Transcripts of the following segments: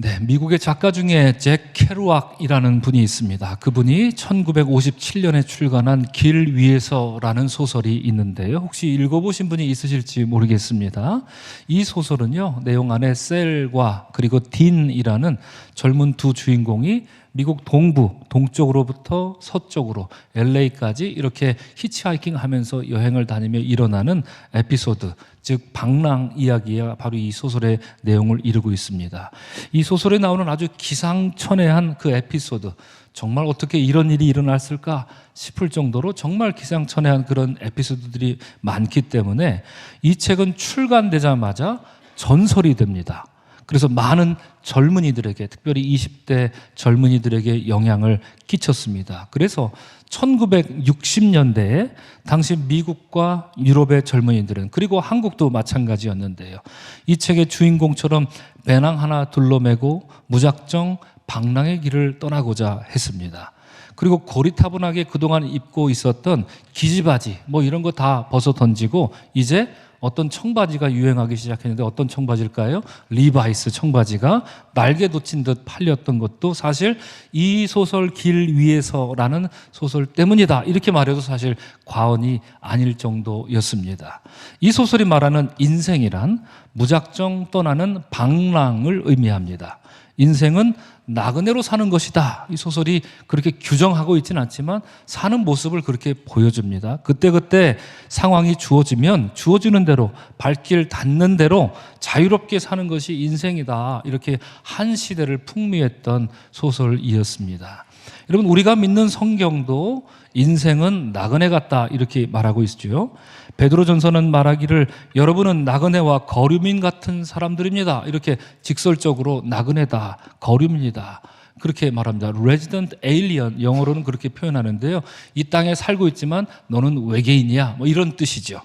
네, 미국의 작가 중에 잭 케루악이라는 분이 있습니다. 그분이 1957년에 출간한 길 위에서라는 소설이 있는데요. 혹시 읽어보신 분이 있으실지 모르겠습니다. 이 소설은요, 내용 안에 셀과 그리고 딘이라는 젊은 두 주인공이 미국 동쪽으로부터 서쪽으로 LA까지 이렇게 히치하이킹 하면서 여행을 다니며 일어나는 에피소드, 즉 방랑 이야기가 바로 이 소설의 내용을 이루고 있습니다. 이 소설에 나오는 아주 기상천외한 그 에피소드, 정말 어떻게 이런 일이 일어났을까 싶을 정도로 정말 기상천외한 그런 에피소드들이 많기 때문에 이 책은 출간되자마자 전설이 됩니다. 그래서 많은 젊은이들에게, 특별히 20대 젊은이들에게 영향을 끼쳤습니다. 그래서 1960년대에 당시 미국과 유럽의 젊은이들은, 그리고 한국도 마찬가지였는데요, 이 책의 주인공처럼 배낭 하나 둘러매고 무작정 방랑의 길을 떠나고자 했습니다. 그리고 고리타분하게 그동안 입고 있었던 기지바지 뭐 이런 거 다 벗어 던지고 이제 어떤 청바지가 유행하기 시작했는데, 어떤 청바지일까요? 리바이스 청바지가 날개 돋친 듯 팔렸던 것도 사실 이 소설 길 위에서라는 소설 때문이다, 이렇게 말해도 사실 과언이 아닐 정도였습니다. 이 소설이 말하는 인생이란 무작정 떠나는 방랑을 의미합니다. 인생은 나그네로 사는 것이다. 이 소설이 그렇게 규정하고 있지는 않지만 사는 모습을 그렇게 보여줍니다. 그때그때 상황이 주어지면 주어지는 대로, 발길 닿는 대로 자유롭게 사는 것이 인생이다, 이렇게 한 시대를 풍미했던 소설이었습니다. 여러분, 우리가 믿는 성경도 인생은 나그네 같다, 이렇게 말하고 있죠. 베드로전서는 말하기를 여러분은 나그네와 거류민 같은 사람들입니다, 이렇게 직설적으로 나그네다, 거류입니다, 그렇게 말합니다. Resident Alien, 영어로는 그렇게 표현하는데요, 이 땅에 살고 있지만 너는 외계인이야, 뭐 이런 뜻이죠.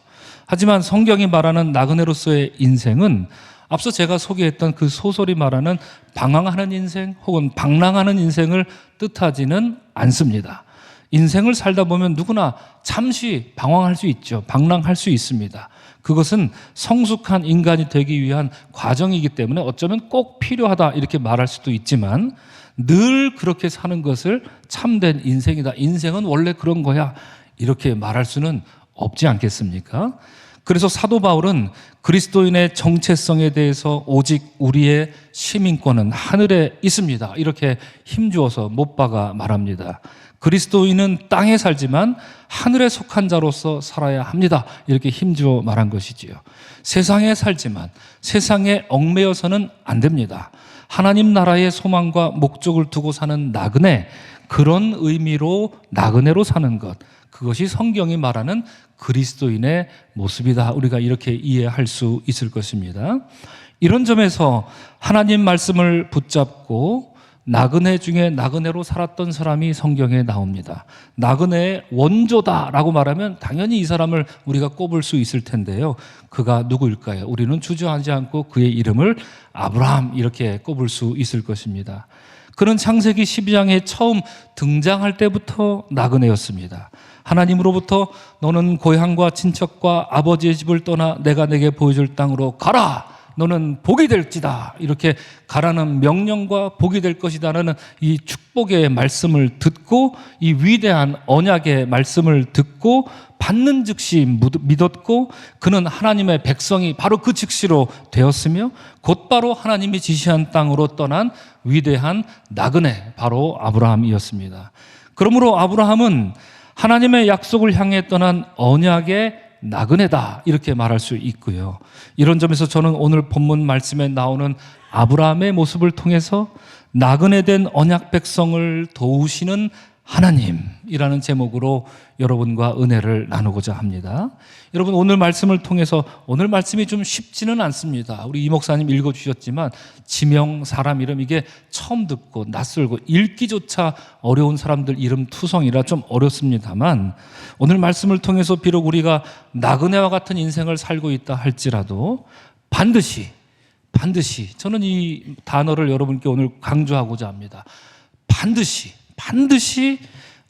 하지만 성경이 말하는 나그네로서의 인생은 앞서 제가 소개했던 그 소설이 말하는 방황하는 인생 혹은 방랑하는 인생을 뜻하지는 않습니다. 인생을 살다 보면 누구나 잠시 방황할 수 있죠. 방랑할 수 있습니다. 그것은 성숙한 인간이 되기 위한 과정이기 때문에 어쩌면 꼭 필요하다, 이렇게 말할 수도 있지만 늘 그렇게 사는 것을 참된 인생이다, 인생은 원래 그런 거야, 이렇게 말할 수는 없지 않겠습니까? 그래서 사도 바울은 그리스도인의 정체성에 대해서 오직 우리의 시민권은 하늘에 있습니다, 이렇게 힘주어서 못 박아 말합니다. 그리스도인은 땅에 살지만 하늘에 속한 자로서 살아야 합니다, 이렇게 힘주어 말한 것이지요. 세상에 살지만 세상에 얽매여서는 안 됩니다. 하나님 나라의 소망과 목적을 두고 사는 나그네, 그런 의미로 나그네로 사는 것, 그것이 성경이 말하는 그리스도인의 모습이다, 우리가 이렇게 이해할 수 있을 것입니다. 이런 점에서 하나님 말씀을 붙잡고 나그네 중에 나그네로 살았던 사람이 성경에 나옵니다. 나그네의 원조다라고 말하면 당연히 이 사람을 우리가 꼽을 수 있을 텐데요, 그가 누구일까요? 우리는 주저하지 않고 그의 이름을 아브라함, 이렇게 꼽을 수 있을 것입니다. 그는 창세기 12장에 처음 등장할 때부터 나그네였습니다. 하나님으로부터 너는 고향과 친척과 아버지의 집을 떠나 내가 내게 보여줄 땅으로 가라, 너는 복이 될지다, 이렇게 가라는 명령과 복이 될 것이다라는 이 축복의 말씀을 듣고, 이 위대한 언약의 말씀을 듣고 받는 즉시 믿었고, 그는 하나님의 백성이 바로 그 즉시로 되었으며 곧바로 하나님이 지시한 땅으로 떠난 위대한 나그네, 바로 아브라함이었습니다. 그러므로 아브라함은 하나님의 약속을 향해 떠난 언약의 나그네다, 이렇게 말할 수 있고요. 이런 점에서 저는 오늘 본문 말씀에 나오는 아브라함의 모습을 통해서 나그네된 언약 백성을 도우시는 하나님이라는 제목으로 여러분과 은혜를 나누고자 합니다. 여러분, 오늘 말씀을 통해서, 오늘 말씀이 좀 쉽지는 않습니다. 우리 이 목사님 읽어주셨지만 지명, 사람 이름, 이게 처음 듣고 낯설고 읽기조차 어려운 사람들 이름 투성이라 좀 어렵습니다만, 오늘 말씀을 통해서 비록 우리가 나그네와 같은 인생을 살고 있다 할지라도 반드시 저는 이 단어를 여러분께 오늘 강조하고자 합니다. 반드시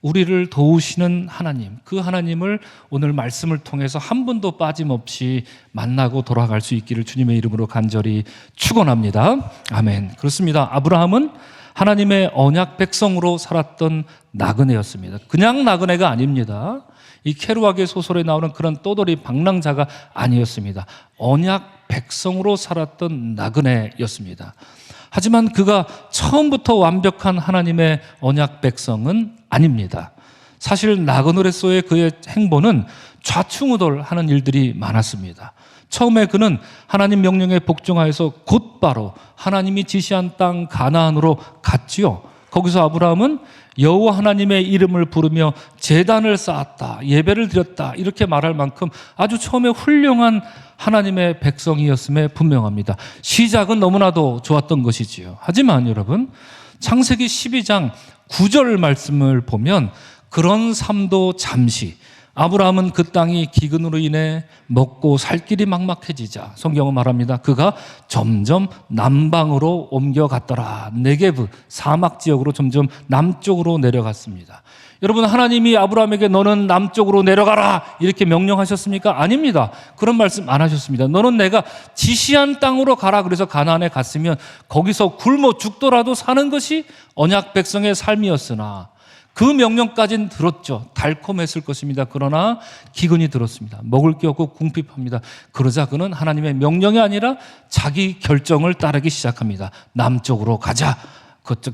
우리를 도우시는 하나님, 그 하나님을 오늘 말씀을 통해서 한 분도 빠짐없이 만나고 돌아갈 수 있기를 주님의 이름으로 간절히 축원합니다. 아멘. 그렇습니다. 아브라함은 하나님의 언약 백성으로 살았던 나그네였습니다. 그냥 나그네가 아닙니다. 이 케루아게 소설에 나오는 그런 떠돌이 방랑자가 아니었습니다. 언약 백성으로 살았던 나그네였습니다. 하지만 그가 처음부터 완벽한 하나님의 언약 백성은 아닙니다. 사실 나그네로서의 그의 행보는 좌충우돌하는 일들이 많았습니다. 처음에 그는 하나님 명령에 복종하여서 곧바로 하나님이 지시한 땅 가나안으로 갔지요. 거기서 아브라함은 여호와 하나님의 이름을 부르며 제단을 쌓았다, 예배를 드렸다, 이렇게 말할 만큼 아주 처음에 훌륭한 하나님의 백성이었음에 분명합니다. 시작은 너무나도 좋았던 것이지요. 하지만 여러분, 창세기 12장 9절 말씀을 보면 그런 삶도 잠시, 아브라함은 그 땅이 기근으로 인해 먹고 살 길이 막막해지자 성경은 말합니다. 그가 점점 남방으로 옮겨갔더라. 네게브 사막 지역으로 점점 남쪽으로 내려갔습니다. 여러분, 하나님이 아브라함에게 너는 남쪽으로 내려가라 이렇게 명령하셨습니까? 아닙니다. 그런 말씀 안 하셨습니다. 너는 내가 지시한 땅으로 가라. 그래서 가나안에 갔으면 거기서 굶어 죽더라도 사는 것이 언약 백성의 삶이었으나 그 명령까지는 들었죠. 달콤했을 것입니다. 그러나 기근이 들었습니다. 먹을 게 없고 궁핍합니다. 그러자 그는 하나님의 명령이 아니라 자기 결정을 따르기 시작합니다. 남쪽으로 가자.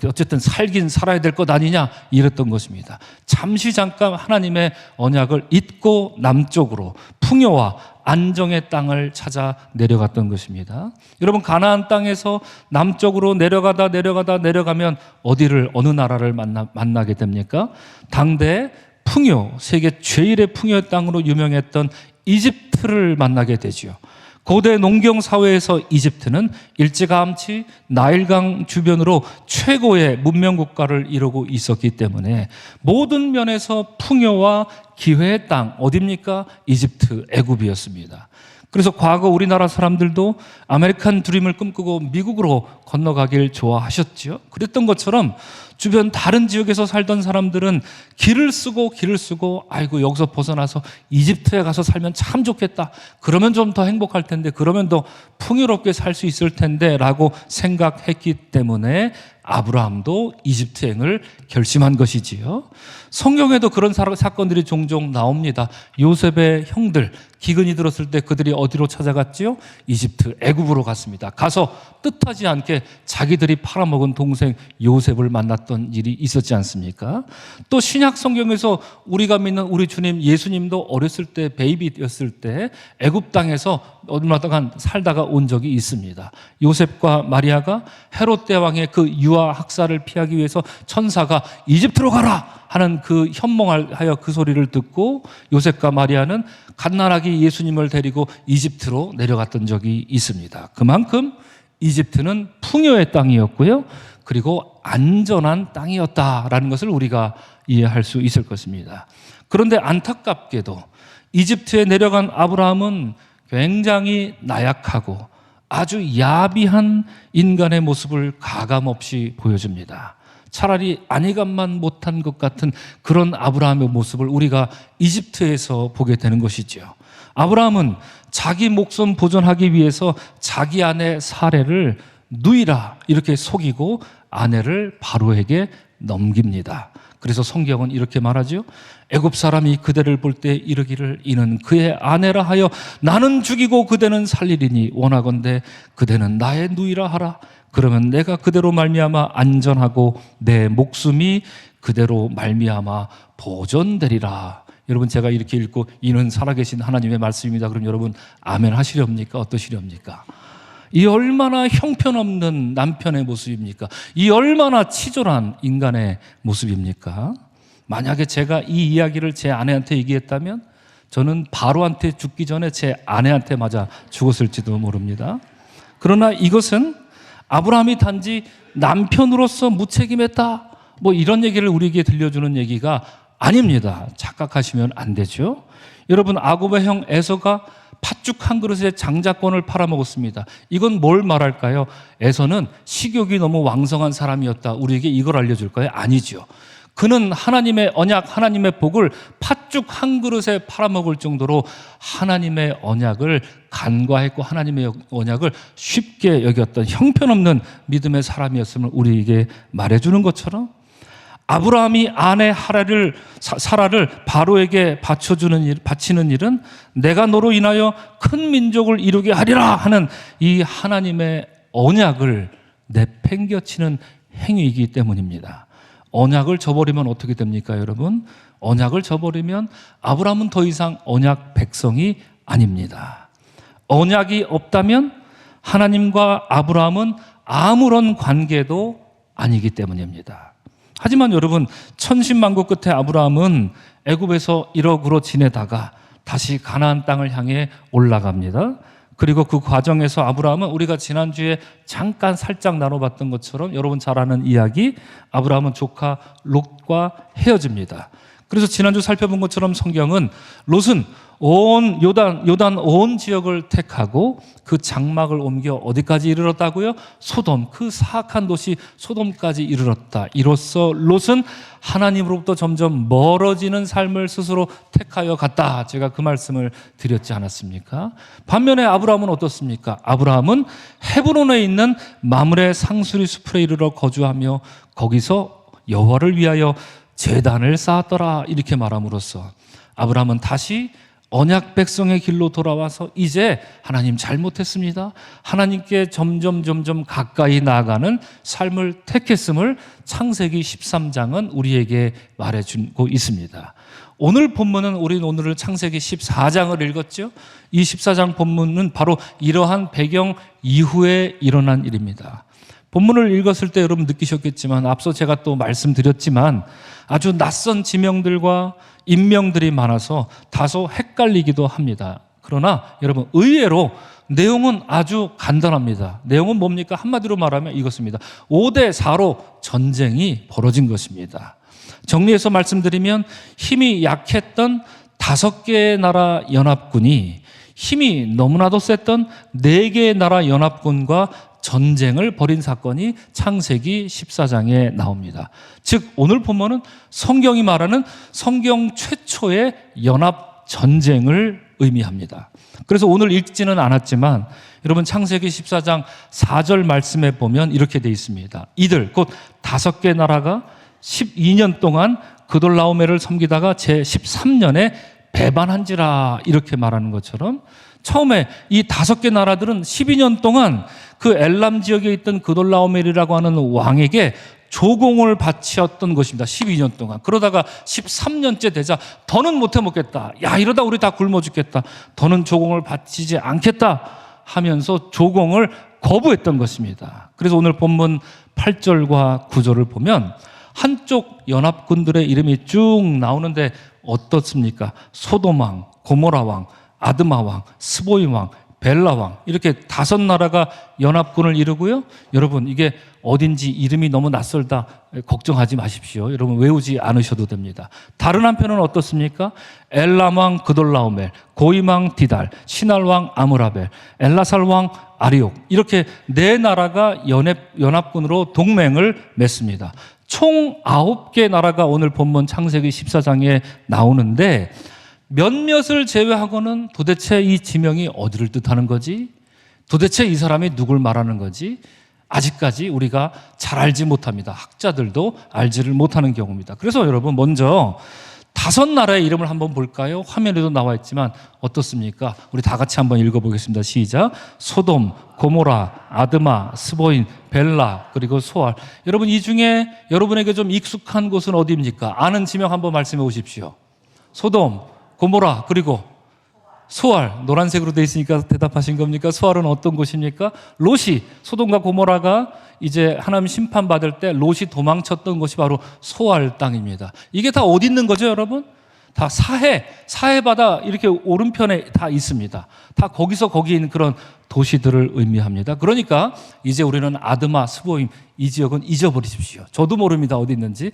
어쨌든 살긴 살아야 될 것 아니냐 이랬던 것입니다. 잠시 잠깐 하나님의 언약을 잊고 남쪽으로 풍요와 안정의 땅을 찾아 내려갔던 것입니다. 여러분, 가나안 땅에서 남쪽으로 내려가면 어느 나라를 만나게 됩니까? 당대 풍요, 세계 최일의 풍요의 땅으로 유명했던 이집트를 만나게 되지요. 고대 농경 사회에서 이집트는 일찌감치 나일강 주변으로 최고의 문명 국가를 이루고 있었기 때문에 모든 면에서 풍요와 기회의 땅, 어디입니까? 이집트, 애굽이었습니다. 그래서 과거 우리나라 사람들도 아메리칸 드림을 꿈꾸고 미국으로 건너가길 좋아하셨죠. 그랬던 것처럼 주변 다른 지역에서 살던 사람들은 길을 쓰고 아이고 여기서 벗어나서 이집트에 가서 살면 참 좋겠다. 그러면 좀 더 행복할 텐데, 그러면 더 풍요롭게 살 수 있을 텐데 라고 생각했기 때문에 아브라함도 이집트행을 결심한 것이지요. 성경에도 그런 사건들이 종종 나옵니다. 요셉의 형들, 기근이 들었을 때 그들이 어디로 찾아갔지요? 이집트, 애굽으로 갔습니다. 가서 뜻하지 않게 자기들이 팔아먹은 동생 요셉을 만났던 일이 있었지 않습니까? 또 신약 성경에서 우리가 믿는 우리 주님 예수님도 어렸을 때, 베이비였을 때 애굽 땅에서 얼마 동안 살다가 온 적이 있습니다. 요셉과 마리아가 헤롯 대왕의 그 유아 학살을 피하기 위해서 천사가 이집트로 가라 하는 그 현몽하여 그 소리를 듣고 요셉과 마리아는 갓난아기 예수님을 데리고 이집트로 내려갔던 적이 있습니다. 그만큼 이집트는 풍요의 땅이었고요, 그리고 안전한 땅이었다라는 것을 우리가 이해할 수 있을 것입니다. 그런데 안타깝게도 이집트에 내려간 아브라함은 굉장히 나약하고 아주 야비한 인간의 모습을 가감없이 보여줍니다. 차라리 안일감만 못한 것 같은 그런 아브라함의 모습을 우리가 이집트에서 보게 되는 것이죠. 아브라함은 자기 목숨 보존하기 위해서 자기 아내 사레를 누이라 이렇게 속이고 아내를 바로에게 넘깁니다. 그래서 성경은 이렇게 말하죠. 애굽 사람이 그대를 볼 때 이르기를 이는 그의 아내라 하여 나는 죽이고 그대는 살리리니 원하건대 그대는 나의 누이라 하라. 그러면 내가 그대로 말미암아 안전하고 내 목숨이 그대로 말미암아 보존되리라. 여러분, 제가 이렇게 읽고 이는 살아계신 하나님의 말씀입니다. 그럼 여러분 아멘 하시렵니까? 어떠시렵니까? 이 얼마나 형편없는 남편의 모습입니까? 이 얼마나 치졸한 인간의 모습입니까? 만약에 제가 이 이야기를 제 아내한테 얘기했다면 저는 바로한테 죽기 전에 제 아내한테 맞아 죽었을지도 모릅니다. 그러나 이것은 아브라함이 단지 남편으로서 무책임했다, 뭐 이런 얘기를 우리에게 들려주는 얘기가 아닙니다. 착각하시면 안 되죠. 여러분, 아곱의 형 에서가 팥죽 한 그릇에 장자권을 팔아먹었습니다. 이건 뭘 말할까요? 에서는 식욕이 너무 왕성한 사람이었다. 우리에게 이걸 알려줄까요? 아니죠. 그는 하나님의 언약, 하나님의 복을 팥죽 한 그릇에 팔아먹을 정도로 하나님의 언약을 간과했고 하나님의 언약을 쉽게 여겼던 형편없는 믿음의 사람이었음을 우리에게 말해주는 것처럼, 아브라함이 아내 사라를 바로에게 바치는 일은 내가 너로 인하여 큰 민족을 이루게 하리라 하는 이 하나님의 언약을 내팽겨치는 행위이기 때문입니다. 언약을 저버리면 어떻게 됩니까, 여러분? 언약을 저버리면 아브라함은 더 이상 언약 백성이 아닙니다. 언약이 없다면 하나님과 아브라함은 아무런 관계도 아니기 때문입니다. 하지만 여러분, 천신만고 끝에 아브라함은 애굽에서 1억으로 지내다가 다시 가나안 땅을 향해 올라갑니다. 그리고 그 과정에서 아브라함은 우리가 지난주에 잠깐 살짝 나눠봤던 것처럼 여러분 잘 아는 이야기, 아브라함은 조카 롯과 헤어집니다. 그래서 지난주 살펴본 것처럼 성경은 롯은 온 요단 온 지역을 택하고 그 장막을 옮겨 어디까지 이르렀다고요? 소돔, 그 사악한 도시 소돔까지 이르렀다. 이로써 롯은 하나님으로부터 점점 멀어지는 삶을 스스로 택하여 갔다. 제가 그 말씀을 드렸지 않았습니까? 반면에 아브라함은 어떻습니까? 아브라함은 헤브론에 있는 마므레 상수리 숲에 이르러 거주하며 거기서 여호와를 위하여 제단을 쌓았더라. 이렇게 말함으로써 아브라함은 다시 언약 백성의 길로 돌아와서 이제 하나님 잘못했습니다, 하나님께 점점 가까이 나아가는 삶을 택했음을 창세기 13장은 우리에게 말해주고 있습니다. 오늘 본문은 우리는 오늘 창세기 14장을 읽었죠. 이 14장 본문은 바로 이러한 배경 이후에 일어난 일입니다. 본문을 읽었을 때 여러분 느끼셨겠지만 앞서 제가 또 말씀드렸지만 아주 낯선 지명들과 인명들이 많아서 다소 헷갈리기도 합니다. 그러나 여러분 의외로 내용은 아주 간단합니다. 내용은 뭡니까? 한마디로 말하면 이것입니다. 5대 4로 전쟁이 벌어진 것입니다. 정리해서 말씀드리면 힘이 약했던 5개의 나라 연합군이 힘이 너무나도 셌던 4개의 나라 연합군과 전쟁을 벌인 사건이 창세기 14장에 나옵니다. 즉 오늘 본문은 성경이 말하는 성경 최초의 연합 전쟁을 의미합니다. 그래서 오늘 읽지는 않았지만 여러분 창세기 14장 4절 말씀에 보면 이렇게 되어 있습니다. 이들 곧 5개 나라가 12년 동안 그돌라오메를 섬기다가 제13년에 배반한지라, 이렇게 말하는 것처럼 처음에 이 5개 나라들은 12년 동안 그 엘람 지역에 있던 그돌라오멜이라고 하는 왕에게 조공을 바치었던 것입니다. 12년 동안. 그러다가 13년째 되자 더는 못해 먹겠다. 야, 이러다 우리 다 굶어 죽겠다. 더는 조공을 바치지 않겠다 하면서 조공을 거부했던 것입니다. 그래서 오늘 본문 8절과 9절을 보면 한쪽 연합군들의 이름이 쭉 나오는데 어떻습니까? 소돔왕, 고모라왕, 아드마왕, 스보임왕, 벨라왕, 이렇게 5 나라가 연합군을 이루고요. 여러분 이게 어딘지 이름이 너무 낯설다 걱정하지 마십시오. 여러분 외우지 않으셔도 됩니다. 다른 한편은 어떻습니까? 엘람왕 그돌라오멜, 고임왕 디달, 시날왕 아므라벨, 엘라살왕 아리옥, 이렇게 4 나라가 연합군으로 동맹을 맺습니다. 총 9개 나라가 오늘 본문 창세기 14장에 나오는데 몇몇을 제외하고는 도대체 이 지명이 어디를 뜻하는 거지? 도대체 이 사람이 누굴 말하는 거지? 아직까지 우리가 잘 알지 못합니다. 학자들도 알지를 못하는 경우입니다. 그래서 여러분 먼저 5 나라의 이름을 한번 볼까요? 화면에도 나와 있지만 어떻습니까? 우리 다 같이 한번 읽어보겠습니다. 시작. 소돔, 고모라, 아드마, 스보인, 벨라, 그리고 소알. 여러분 이 중에 여러분에게 좀 익숙한 곳은 어디입니까? 아는 지명 한번 말씀해 보십시오. 소돔, 고모라, 그리고 소알. 노란색으로 되어 있으니까 대답하신 겁니까? 소알은 어떤 곳입니까? 롯이, 소돔과 고모라가 이제 하나님 심판받을 때 롯이 도망쳤던 곳이 바로 소알 땅입니다. 이게 다 어디 있는 거죠, 여러분? 다 사해바다 이렇게 오른편에 다 있습니다. 다 거기에 있는 그런 도시들을 의미합니다. 그러니까 이제 우리는 아드마, 스보임 이 지역은 잊어버리십시오. 저도 모릅니다. 어디 있는지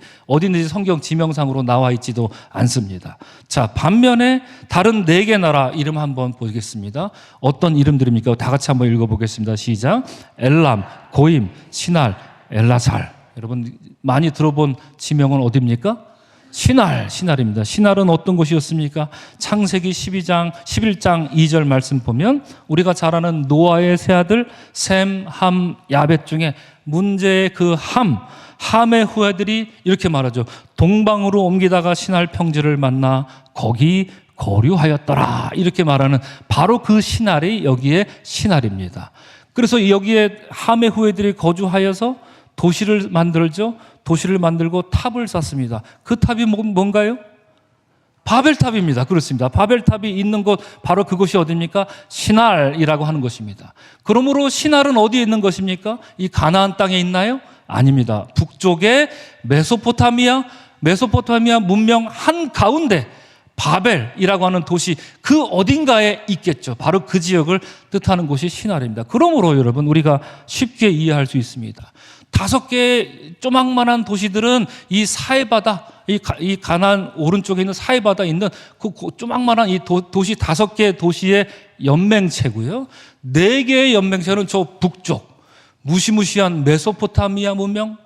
성경 지명상으로 나와 있지도 않습니다. 자, 반면에 다른 4개 나라 이름 한번 보겠습니다. 어떤 이름들입니까? 다 같이 한번 읽어보겠습니다. 시작. 엘람, 고임, 시날, 엘라살. 여러분 많이 들어본 지명은 어디입니까? 신할입니다. 신할은 어떤 곳이었습니까? 창세기 11장 2절 말씀 보면 우리가 잘 아는 노아의 세 아들 셈, 함, 야벳 중에 문제의 그 함의 후예들이 이렇게 말하죠. 동방으로 옮기다가 신할 평지를 만나 거기 거류하였더라. 이렇게 말하는 바로 그 신할이 여기에 신할입니다. 그래서 여기에 함의 후예들이 거주하여서 도시를 만들죠. 도시를 만들고 탑을 쌓습니다. 그 탑이 뭔가요? 바벨탑입니다. 그렇습니다. 바벨탑이 있는 곳, 바로 그곳이 어디입니까? 신할이라고 하는 것입니다. 그러므로 신할은 어디에 있는 것입니까? 이 가나안 땅에 있나요? 아닙니다. 북쪽의 메소포타미아 문명 한가운데 바벨이라고 하는 도시 그 어딘가에 있겠죠. 바로 그 지역을 뜻하는 곳이 신할입니다. 그러므로 여러분 우리가 쉽게 이해할 수 있습니다. 5개의 조망만한 도시들은 이 사해바다, 이 가나안 오른쪽에 있는 사해바다 있는 그 조망만한 이 도시 5개의 도시의 연맹체고요. 4개의 연맹체는 저 북쪽 무시무시한 메소포타미아 문명,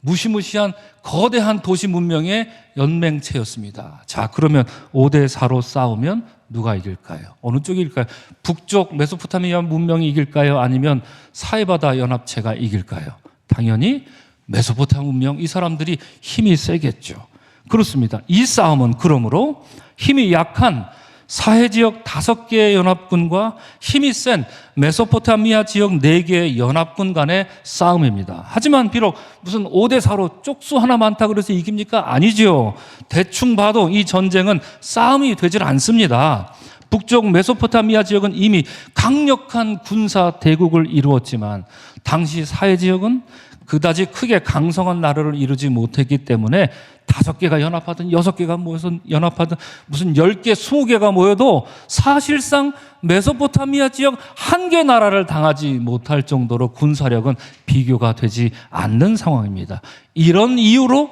무시무시한 거대한 도시 문명의 연맹체였습니다. 자, 그러면 5대4로 싸우면 누가 이길까요? 어느 쪽이 이길까요? 북쪽 메소포타미아 문명이 이길까요? 아니면 사해바다 연합체가 이길까요? 당연히 메소포타미아 문명, 이 사람들이 힘이 세겠죠. 그렇습니다. 이 싸움은 그러므로 힘이 약한 사해 지역 5개의 연합군과 힘이 센 메소포타미아 지역 4개의 연합군 간의 싸움입니다. 하지만 비록 무슨 5대4로 쪽수 하나 많다 그래서 이깁니까? 아니죠. 대충 봐도 이 전쟁은 싸움이 되질 않습니다. 북쪽 메소포타미아 지역은 이미 강력한 군사 대국을 이루었지만 당시 사해 지역은 그다지 크게 강성한 나라를 이루지 못했기 때문에 5개가 연합하든 6개가 모여서 연합하든 무슨 10개, 20개가 모여도 사실상 메소포타미아 지역 1개 나라를 당하지 못할 정도로 군사력은 비교가 되지 않는 상황입니다. 이런 이유로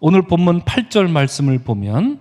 오늘 본문 8절 말씀을 보면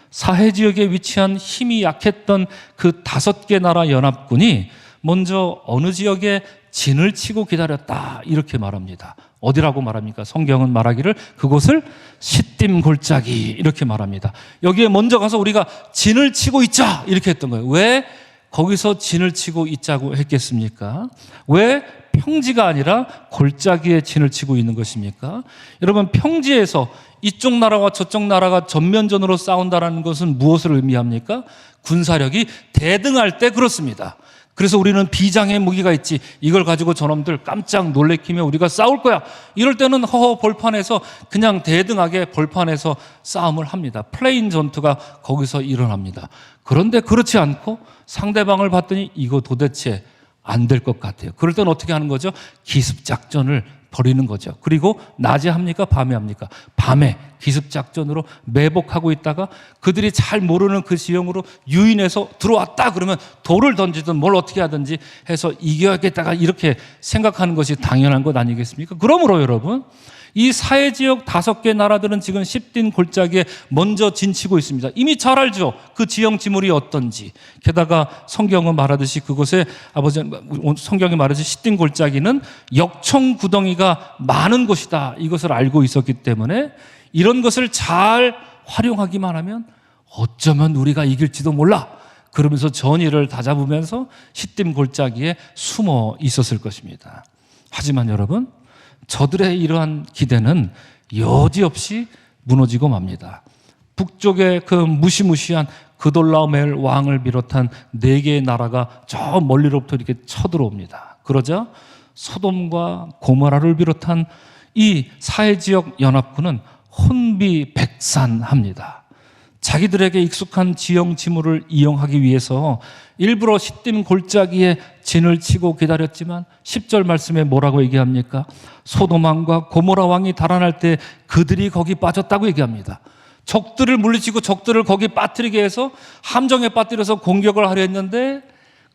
사해 지역에 위치한 힘이 약했던 그 5개 나라 연합군이 먼저 어느 지역에 진을 치고 기다렸다 이렇게 말합니다. 어디라고 말합니까? 성경은 말하기를 그곳을 시딤 골짜기 이렇게 말합니다. 여기에 먼저 가서 우리가 진을 치고 있자 이렇게 했던 거예요. 왜 거기서 진을 치고 있자고 했겠습니까? 왜 평지가 아니라 골짜기에 진을 치고 있는 것입니까? 여러분, 평지에서 이쪽 나라와 저쪽 나라가 전면전으로 싸운다는 것은 무엇을 의미합니까? 군사력이 대등할 때 그렇습니다. 그래서 우리는 비장의 무기가 있지, 이걸 가지고 저놈들 깜짝 놀래키며 우리가 싸울 거야, 이럴 때는 허허 벌판에서 그냥 대등하게 벌판에서 싸움을 합니다. 플레인 전투가 거기서 일어납니다. 그런데 그렇지 않고 상대방을 봤더니 이거 도대체 안 될 것 같아요. 그럴 때는 어떻게 하는 거죠? 기습작전을 벌이는 거죠. 그리고 낮에 합니까? 밤에 합니까? 밤에 기습작전으로 매복하고 있다가 그들이 잘 모르는 그 지형으로 유인해서 들어왔다 그러면 돌을 던지든 뭘 어떻게 하든지 해서 이겨야겠다가 이렇게 생각하는 것이 당연한 것 아니겠습니까? 그러므로 여러분, 이 사해 지역 5개 나라들은 지금 시딤 골짜기에 먼저 진치고 있습니다. 이미 잘 알죠. 그 지형 지물이 어떤지. 게다가 성경은 말하듯이 그곳에 성경이 말하듯이 시딤 골짜기는 역청 구덩이가 많은 곳이다. 이것을 알고 있었기 때문에 이런 것을 잘 활용하기만 하면 어쩌면 우리가 이길지도 몰라. 그러면서 전의를 다잡으면서 시딤 골짜기에 숨어 있었을 것입니다. 하지만 여러분, 저들의 이러한 기대는 여지없이 무너지고 맙니다. 북쪽의 그 무시무시한 그돌라오멜 왕을 비롯한 4개의 나라가 저 멀리로부터 이렇게 쳐들어옵니다. 그러자 소돔과 고모라를 비롯한 이 사해 지역 연합군은 혼비백산합니다. 자기들에게 익숙한 지형 지물을 이용하기 위해서 일부러 시딤 골짜기에 진을 치고 기다렸지만 10절 말씀에 뭐라고 얘기합니까? 소돔 왕과 고모라 왕이 달아날 때 그들이 거기 빠졌다고 얘기합니다. 적들을 물리치고 적들을 거기 빠뜨리게 해서 함정에 빠뜨려서 공격을 하려 했는데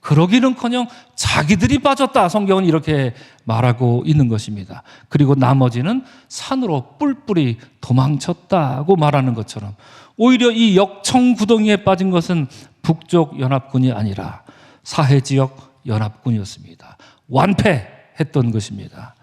그러기는커녕 자기들이 빠졌다. 성경은 이렇게 말하고 있는 것입니다. 그리고 나머지는 산으로 뿔뿔이 도망쳤다고 말하는 것처럼 오히려 이 역청 구덩이에 빠진 것은 북쪽 연합군이 아니라 사해 지역 연합군이었습니다. 완패했던 것입니다.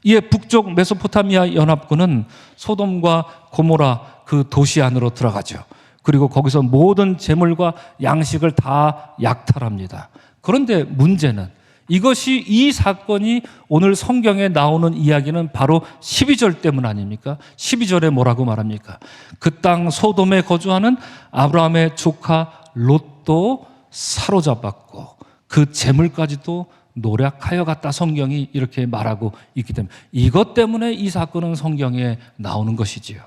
이에 북쪽 메소포타미아 연합군은 소돔과 고모라 그 도시 안으로 들어가죠. 그리고 거기서 모든 재물과 양식을 다 약탈합니다. 그런데 문제는 이것이, 이 사건이 오늘 성경에 나오는 이야기는 바로 12절 때문 아닙니까? 12절에 뭐라고 말합니까? 그 땅 소돔에 거주하는 아브라함의 조카 롯도 사로잡았고 그 재물까지도 노략하여 갔다, 성경이 이렇게 말하고 있기 때문에, 이것 때문에 이 사건은 성경에 나오는 것이지요.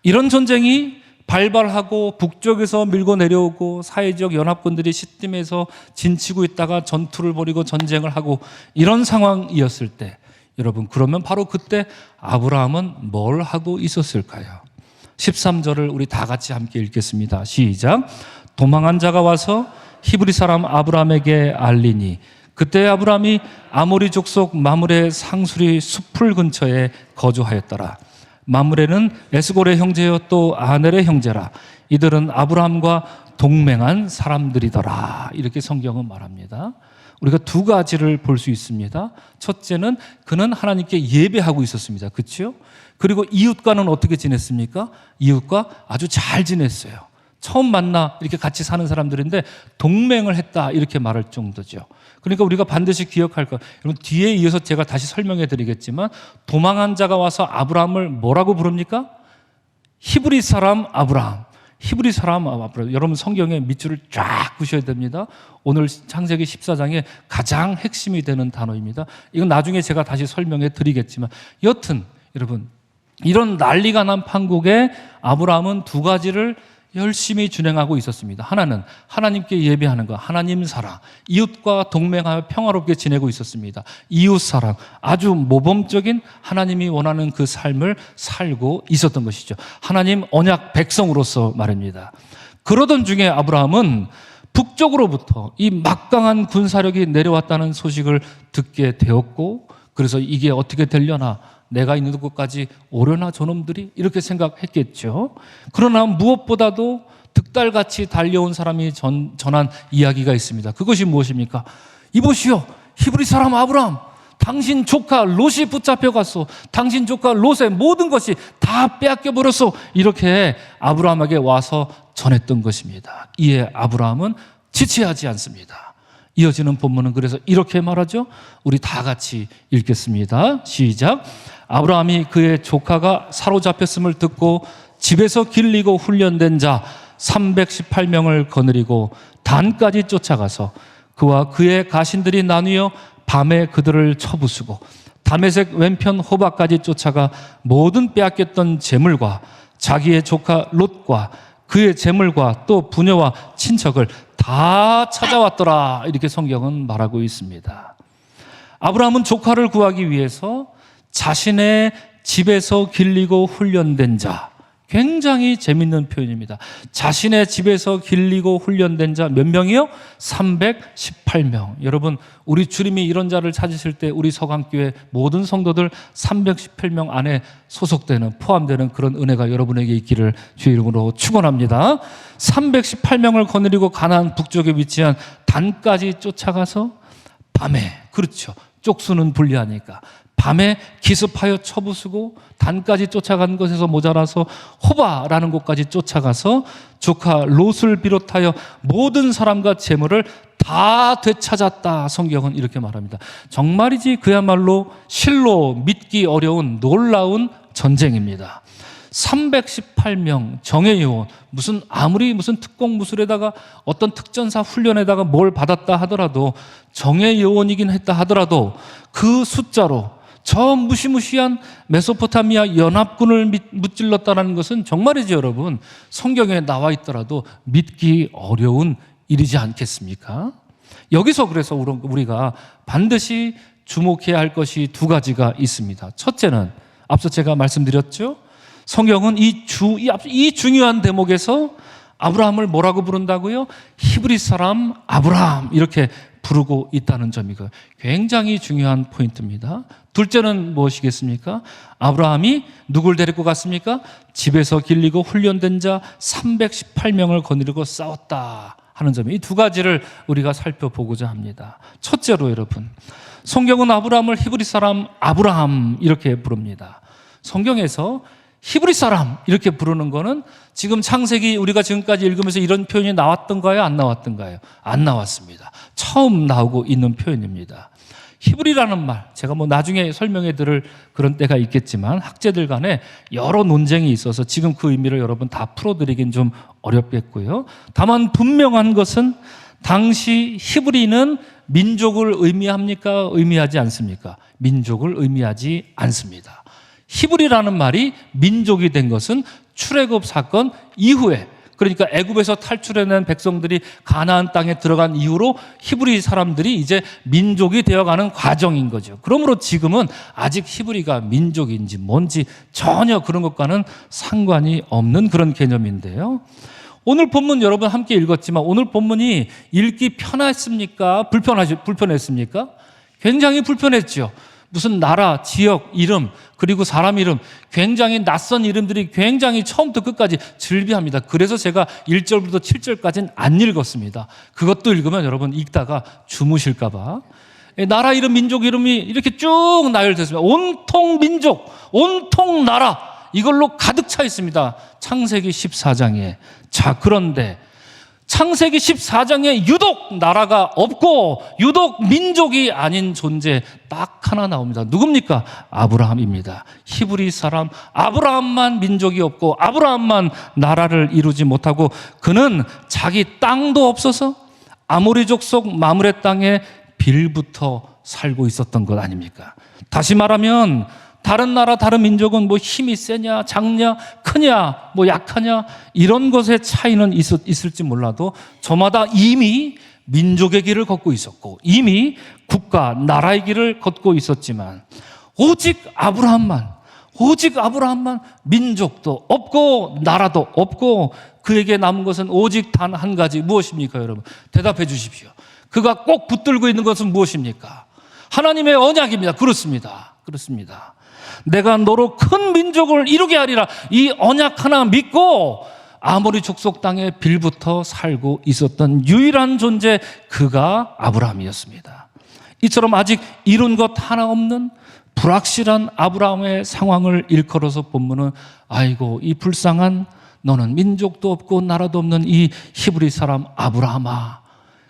이런 전쟁이 발발하고 북쪽에서 밀고 내려오고 사회적 연합군들이 시딤에서 진치고 있다가 전투를 벌이고 전쟁을 하고 이런 상황이었을 때, 여러분, 그러면 바로 그때 아브라함은 뭘 하고 있었을까요? 13절을 우리 다 같이 함께 읽겠습니다. 시작. 도망한 자가 와서 히브리 사람 아브라함에게 알리니 그때 아브라함이 아모리 족속 마므레 상수리 숲풀 근처에 거주하였더라. 마므레는 에스골의 형제요 또 아넬의 형제라. 이들은 아브라함과 동맹한 사람들이더라. 이렇게 성경은 말합니다. 우리가 두 가지를 볼 수 있습니다. 첫째는 그는 하나님께 예배하고 있었습니다. 그렇죠? 그리고 이웃과는 어떻게 지냈습니까? 이웃과 아주 잘 지냈어요. 처음 만나 이렇게 같이 사는 사람들인데 동맹을 했다, 이렇게 말할 정도죠. 그러니까 우리가 반드시 기억할 것, 여러분, 뒤에 이어서 제가 다시 설명해 드리겠지만, 도망한 자가 와서 아브라함을 뭐라고 부릅니까? 히브리 사람 아브라함. 히브리 사람 아브라함. 여러분, 성경에 밑줄을 쫙 그으셔야 됩니다. 오늘 창세기 14장에 가장 핵심이 되는 단어입니다. 이건 나중에 제가 다시 설명해 드리겠지만, 여튼 여러분, 이런 난리가 난 판국에 아브라함은 두 가지를 열심히 준행하고 있었습니다. 하나는 하나님께 예배하는 것, 하나님 사랑, 이웃과 동맹하여 평화롭게 지내고 있었습니다. 이웃 사랑, 아주 모범적인 하나님이 원하는 그 삶을 살고 있었던 것이죠. 하나님 언약 백성으로서 말입니다. 그러던 중에 아브라함은 북쪽으로부터 이 막강한 군사력이 내려왔다는 소식을 듣게 되었고, 그래서 이게 어떻게 되려나, 내가 있는 곳까지 오려나 저놈들이, 이렇게 생각했겠죠. 그러나 무엇보다도 득달같이 달려온 사람이 전한 이야기가 있습니다. 그것이 무엇입니까? 이보시오, 히브리 사람 아브라함, 당신 조카 롯이 붙잡혀갔소. 당신 조카 롯의 모든 것이 다 빼앗겨버렸소. 이렇게 아브라함에게 와서 전했던 것입니다. 이에 아브라함은 지체하지 않습니다. 이어지는 본문은 그래서 이렇게 말하죠. 우리 다 같이 읽겠습니다. 시작. 아브라함이 그의 조카가 사로잡혔음을 듣고 집에서 길리고 훈련된 자 318명을 거느리고 단까지 쫓아가서 그와 그의 가신들이 나뉘어 밤에 그들을 쳐부수고 다메섹 왼편 호박까지 쫓아가 모든 빼앗겼던 재물과 자기의 조카 롯과 그의 재물과 또 부녀와 친척을 다 찾아왔더라. 이렇게 성경은 말하고 있습니다. 아브라함은 조카를 구하기 위해서 자신의 집에서 길리고 훈련된 자, 굉장히 재밌는 표현입니다. 자신의 집에서 길리고 훈련된 자 몇 명이요? 318명. 여러분, 우리 주님이 이런 자를 찾으실 때 우리 서강교회 모든 성도들 318명 안에 소속되는, 포함되는 그런 은혜가 여러분에게 있기를 주의 이름으로 축원합니다. 318명을 거느리고 가나안 북쪽에 위치한 단까지 쫓아가서 밤에, 그렇죠, 쪽수는 불리하니까 밤에 기습하여 쳐부수고 단까지 쫓아간 것에서 모자라서 호바라는 곳까지 쫓아가서 조카 롯을 비롯하여 모든 사람과 재물을 다 되찾았다. 성경은 이렇게 말합니다. 정말이지 그야말로 실로 믿기 어려운 놀라운 전쟁입니다. 318명 정예 요원, 아무리 무슨 특공무술에다가 어떤 특전사 훈련에다가 뭘 받았다 하더라도, 정예 요원이긴 했다 하더라도 그 숫자로 저 무시무시한 메소포타미아 연합군을 무찔렀다는 것은 정말이지 여러분, 성경에 나와 있더라도 믿기 어려운 일이지 않겠습니까? 여기서 그래서 우리가 반드시 주목해야 할 것이 두 가지가 있습니다. 첫째는 앞서 제가 말씀드렸죠. 성경은 이 중요한 대목에서 아브라함을 뭐라고 부른다고요? 히브리 사람 아브라함, 이렇게 부르고 있다는 점이고 굉장히 중요한 포인트입니다. 둘째는 무엇이겠습니까? 아브라함이 누굴 데리고 갔습니까? 집에서 길리고 훈련된 자 318명을 거느리고 싸웠다 하는 점, 이 두 가지를 우리가 살펴보고자 합니다. 첫째로 여러분, 성경은 아브라함을 히브리 사람 아브라함 이렇게 부릅니다. 성경에서 히브리 사람 이렇게 부르는 거는 지금 창세기 우리가 지금까지 읽으면서 이런 표현이 나왔던가요? 안 나왔던가요? 안 나왔습니다. 처음 나오고 있는 표현입니다. 히브리라는 말, 제가 나중에 설명해 드릴 그런 때가 있겠지만 학자들 간에 여러 논쟁이 있어서 지금 그 의미를 여러분 다 풀어드리긴 좀 어렵겠고요. 다만 분명한 것은 당시 히브리는 민족을 의미합니까? 의미하지 않습니까? 민족을 의미하지 않습니다. 히브리라는 말이 민족이 된 것은 출애굽 사건 이후에, 그러니까 애굽에서 탈출해낸 백성들이 가나안 땅에 들어간 이후로 히브리 사람들이 이제 민족이 되어가는 과정인 거죠. 그러므로 지금은 아직 히브리가 민족인지 뭔지 전혀 그런 것과는 상관이 없는 그런 개념인데요. 오늘 본문 여러분 함께 읽었지만 오늘 본문이 읽기 편했습니까? 불편했습니까? 굉장히 불편했죠. 무슨 나라, 지역, 이름, 그리고 사람 이름, 굉장히 낯선 이름들이 굉장히 처음부터 끝까지 즐비합니다. 그래서 제가 1절부터 7절까지는 안 읽었습니다. 그것도 읽으면 여러분 읽다가 주무실까 봐. 나라 이름, 민족 이름이 이렇게 쭉 나열됐습니다. 온통 민족, 온통 나라, 이걸로 가득 차 있습니다. 창세기 14장에. 자, 그런데 창세기 14장에 유독 나라가 없고 유독 민족이 아닌 존재 딱 하나 나옵니다. 누굽니까? 아브라함입니다. 히브리 사람 아브라함만 민족이 없고 아브라함만 나라를 이루지 못하고 그는 자기 땅도 없어서 아모리 족속 마므레 땅에 빌부터 살고 있었던 것 아닙니까? 다시 말하면 다른 나라, 다른 민족은 힘이 세냐, 작냐, 크냐, 약하냐, 이런 것의 차이는 있을지 몰라도 저마다 이미 민족의 길을 걷고 있었고, 이미 국가, 나라의 길을 걷고 있었지만, 오직 아브라함만 민족도 없고, 나라도 없고, 그에게 남은 것은 오직 단 한 가지, 무엇입니까, 여러분? 대답해 주십시오. 그가 꼭 붙들고 있는 것은 무엇입니까? 하나님의 언약입니다. 그렇습니다. 내가 너로 큰 민족을 이루게 하리라. 이 언약 하나 믿고 아모리 족속 땅에 빌부터 살고 있었던 유일한 존재, 그가 아브라함이었습니다. 이처럼 아직 이룬 것 하나 없는 불확실한 아브라함의 상황을 일컬어서 본문은 아이고 이 불쌍한 너는 민족도 없고 나라도 없는 이 히브리 사람 아브라함아,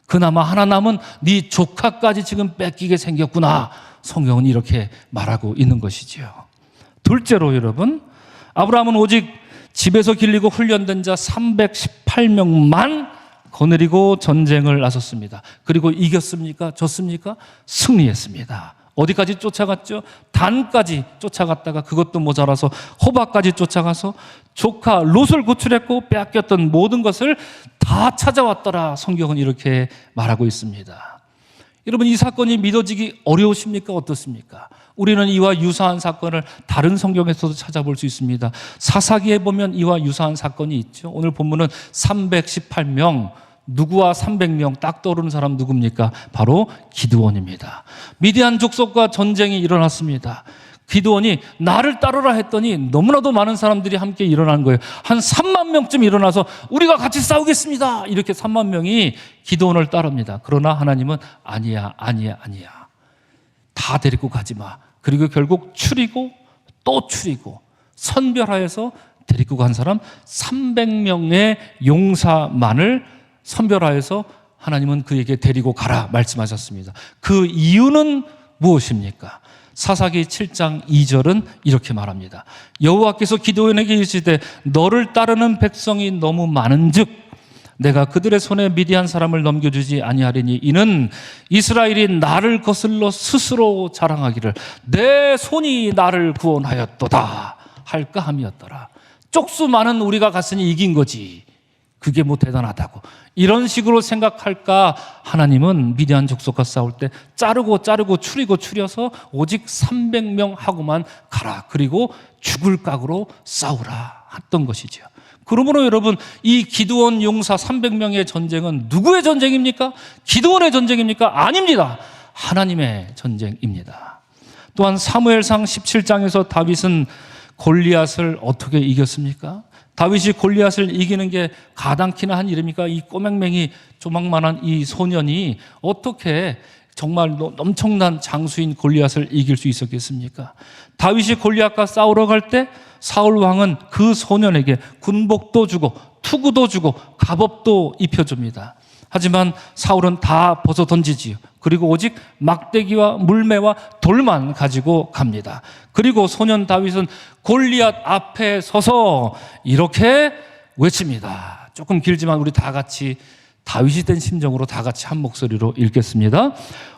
그나마 하나 남은 네 조카까지 지금 뺏기게 생겼구나. 성경은 이렇게 말하고 있는 것이지요. 둘째로 여러분, 아브라함은 오직 집에서 길리고 훈련된 자 318명만 거느리고 전쟁을 나섰습니다. 그리고 이겼습니까? 졌습니까? 승리했습니다. 어디까지 쫓아갔죠? 단까지 쫓아갔다가 그것도 모자라서 호바까지 쫓아가서 조카 롯을 구출했고 빼앗겼던 모든 것을 다 찾아왔더라. 성경은 이렇게 말하고 있습니다. 여러분, 이 사건이 믿어지기 어려우십니까? 어떻습니까? 우리는 이와 유사한 사건을 다른 성경에서도 찾아볼 수 있습니다. 사사기에 보면 이와 유사한 사건이 있죠. 오늘 본문은 318명, 누구와 300명 딱 떠오르는 사람 누굽니까? 바로 기드온입니다. 미디안 족속과 전쟁이 일어났습니다. 기드온이 나를 따르라 했더니 너무나도 많은 사람들이 함께 일어난 거예요. 한 3만 명쯤 일어나서 우리가 같이 싸우겠습니다. 이렇게 3만 명이 기드온을 따릅니다. 그러나 하나님은 아니야. 다 데리고 가지 마. 그리고 결국 추리고 또 추리고 선별하여서 데리고 간 사람 300명의 용사만을 선별하여서 하나님은 그에게 데리고 가라 말씀하셨습니다. 그 이유는 무엇입니까? 사사기 7장 2절은 이렇게 말합니다. 여호와께서 기드온에게 이르시되 너를 따르는 백성이 너무 많은즉 내가 그들의 손에 미디안 사람을 넘겨주지 아니하리니 이는 이스라엘이 나를 거슬러 스스로 자랑하기를 내 손이 나를 구원하였도다 할까 함이었더라. 쪽수 많은 우리가 갔으니 이긴 거지. 그게 대단하다고 이런 식으로 생각할까? 하나님은 미디안 족속과 싸울 때 자르고 추려서 오직 300명 하고만 가라. 그리고 죽을 각오로 싸우라 했던 것이죠. 그러므로 여러분, 이 기드온 용사 300명의 전쟁은 누구의 전쟁입니까? 기드온의 전쟁입니까? 아닙니다. 하나님의 전쟁입니다. 또한 사무엘상 17장에서 다윗은 골리앗을 어떻게 이겼습니까? 다윗이 골리앗을 이기는 게 가당키나 한 일입니까? 이 꼬맹맹이 조망만한 이 소년이 어떻게 정말 엄청난 장수인 골리앗을 이길 수 있었겠습니까? 다윗이 골리앗과 싸우러 갈 때 사울 왕은 그 소년에게 군복도 주고 투구도 주고 갑옷도 입혀줍니다. 하지만 사울은 다 벗어 던지지요. 그리고 오직 막대기와 물매와 돌만 가지고 갑니다. 그리고 소년 다윗은 골리앗 앞에 서서 이렇게 외칩니다. 조금 길지만 우리 다 같이 다윗이 된 심정으로 다 같이 한 목소리로 읽겠습니다.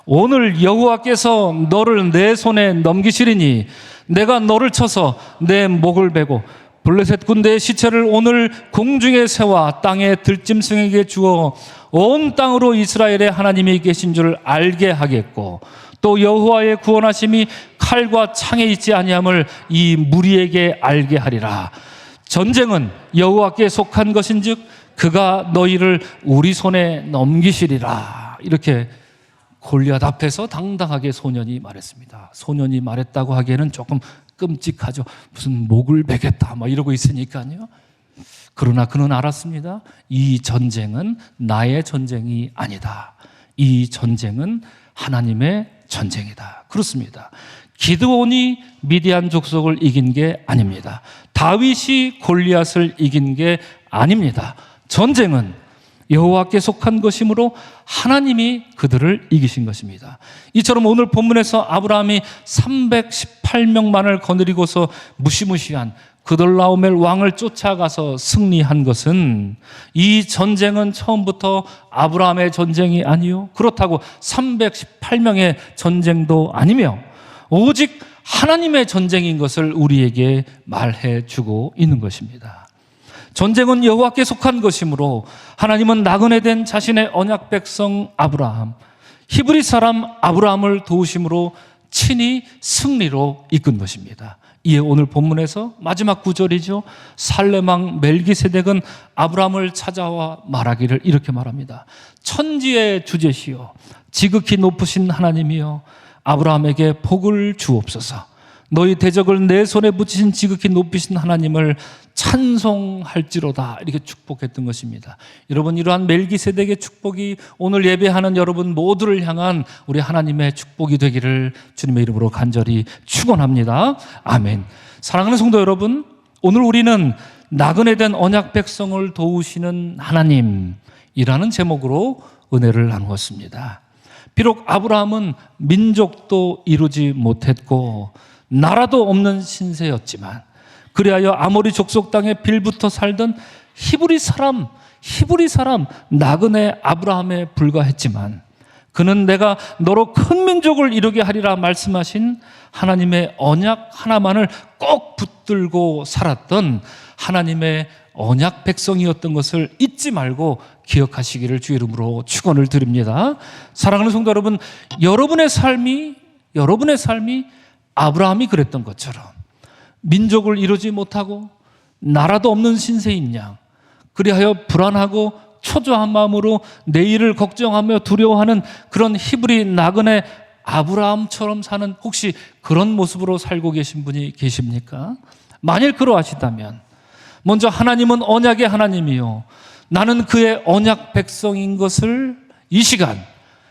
오늘 여호와께서 너를 내 손에 넘기시리니 내가 너를 쳐서 내 목을 베고 블레셋 군대의 시체를 오늘 공중에 세워 땅의 들짐승에게 주어 온 땅으로 이스라엘의 하나님이 계신 줄 알게 하겠고 또 여호와의 구원하심이 칼과 창에 있지 아니함을 이 무리에게 알게 하리라. 전쟁은 여호와께 속한 것인즉 그가 너희를 우리 손에 넘기시리라. 이렇게 골리앗 앞에서 당당하게 소년이 말했습니다. 소년이 말했다고 하기에는 조금 끔찍하죠. 무슨 목을 베겠다 막 이러고 있으니까요. 그러나 그는 알았습니다. 이 전쟁은 나의 전쟁이 아니다. 이 전쟁은 하나님의 전쟁이다. 그렇습니다. 기드온이 미디안 족속을 이긴 게 아닙니다. 다윗이 골리앗을 이긴 게 아닙니다. 전쟁은 여호와께 속한 것이므로 하나님이 그들을 이기신 것입니다. 이처럼 오늘 본문에서 아브라함이 318명만을 거느리고서 무시무시한 그돌라오멜 왕을 쫓아가서 승리한 것은 이 전쟁은 처음부터 아브라함의 전쟁이 아니요, 그렇다고 318명의 전쟁도 아니며 오직 하나님의 전쟁인 것을 우리에게 말해 주고 있는 것입니다. 전쟁은 여호와께 속한 것이므로 하나님은 나그네 된 자신의 언약 백성 아브라함, 히브리 사람 아브라함을 도우심으로 친히 승리로 이끈 것입니다. 이에 오늘 본문에서 마지막 구절이죠. 살레망 멜기세덱은 아브라함을 찾아와 말하기를 이렇게 말합니다. 천지의 주제시여 지극히 높으신 하나님이여 아브라함에게 복을 주옵소서. 너희 대적을 내 손에 붙이신 지극히 높이신 하나님을 찬송할지로다. 이렇게 축복했던 것입니다. 여러분, 이러한 멜기세덱의 축복이 오늘 예배하는 여러분 모두를 향한 우리 하나님의 축복이 되기를 주님의 이름으로 간절히 축원합니다. 아멘. 사랑하는 성도 여러분, 오늘 우리는 나그네 된 언약 백성을 도우시는 하나님이라는 제목으로 은혜를 나누었습니다. 비록 아브라함은 민족도 이루지 못했고 나라도 없는 신세였지만 그리하여 아모리 족속 땅에 빌붙어 살던 히브리 사람 나그네 아브라함에 불과했지만 그는 내가 너로 큰 민족을 이루게 하리라 말씀하신 하나님의 언약 하나만을 꼭 붙들고 살았던 하나님의 언약 백성이었던 것을 잊지 말고 기억하시기를 주 이름으로 축원을 드립니다. 사랑하는 성도 여러분, 여러분의 삶이 아브라함이 그랬던 것처럼 민족을 이루지 못하고 나라도 없는 신세인 양, 그리하여 불안하고 초조한 마음으로 내일을 걱정하며 두려워하는 그런 히브리 나그네 아브라함처럼 사는 혹시 그런 모습으로 살고 계신 분이 계십니까? 만일 그러하시다면 먼저 하나님은 언약의 하나님이요 나는 그의 언약 백성인 것을 이 시간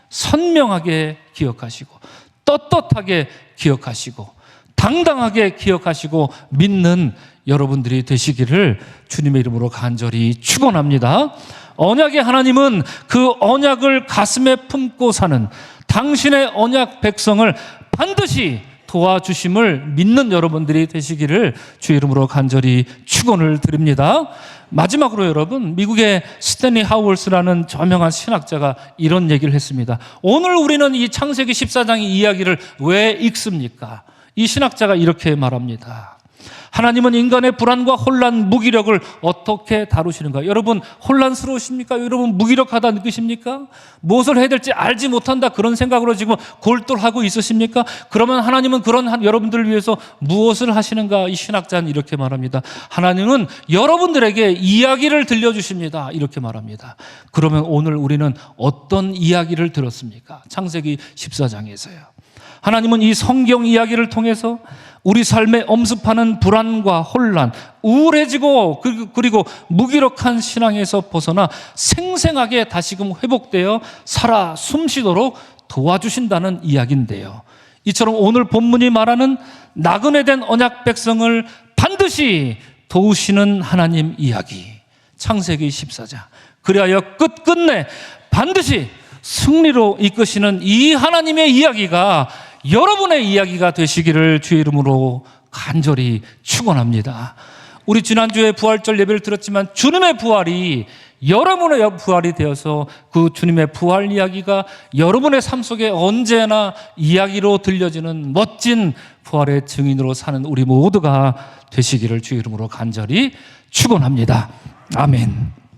선명하게 기억하시고 떳떳하게 기억하시고 당당하게 기억하시고 믿는 여러분들이 되시기를 주님의 이름으로 간절히 축원합니다. 언약의 하나님은 그 언약을 가슴에 품고 사는 당신의 언약 백성을 반드시 도와주심을 믿는 여러분들이 되시기를 주의 이름으로 간절히 축원을 드립니다. 마지막으로 여러분, 미국의 스탠리 하우얼스라는 저명한 신학자가 이런 얘기를 했습니다. 오늘 우리는 이 창세기 14장의 이야기를 왜 읽습니까? 이 신학자가 이렇게 말합니다. 하나님은 인간의 불안과 혼란, 무기력을 어떻게 다루시는가? 여러분 혼란스러우십니까? 여러분 무기력하다 느끼십니까? 무엇을 해야 될지 알지 못한다 그런 생각으로 지금 골똘하고 있으십니까? 그러면 하나님은 그런 여러분들을 위해서 무엇을 하시는가? 이 신학자는 이렇게 말합니다. 하나님은 여러분들에게 이야기를 들려주십니다. 이렇게 말합니다. 그러면 오늘 우리는 어떤 이야기를 들었습니까? 창세기 14장에서요. 하나님은 이 성경 이야기를 통해서 우리 삶에 엄습하는 불안과 혼란, 우울해지고 그리고 무기력한 신앙에서 벗어나 생생하게 다시금 회복되어 살아 숨쉬도록 도와주신다는 이야기인데요. 이처럼 오늘 본문이 말하는 나그네 된 언약 백성을 반드시 도우시는 하나님 이야기, 창세기 14장. 그리하여 끝끝내 반드시 승리로 이끄시는 이 하나님의 이야기가 여러분의 이야기가 되시기를 주의 이름으로 간절히 축원합니다. 우리 지난주에 부활절 예배를 드렸지만 주님의 부활이 여러분의 부활이 되어서 그 주님의 부활 이야기가 여러분의 삶 속에 언제나 이야기로 들려지는 멋진 부활의 증인으로 사는 우리 모두가 되시기를 주의 이름으로 간절히 축원합니다. 아멘.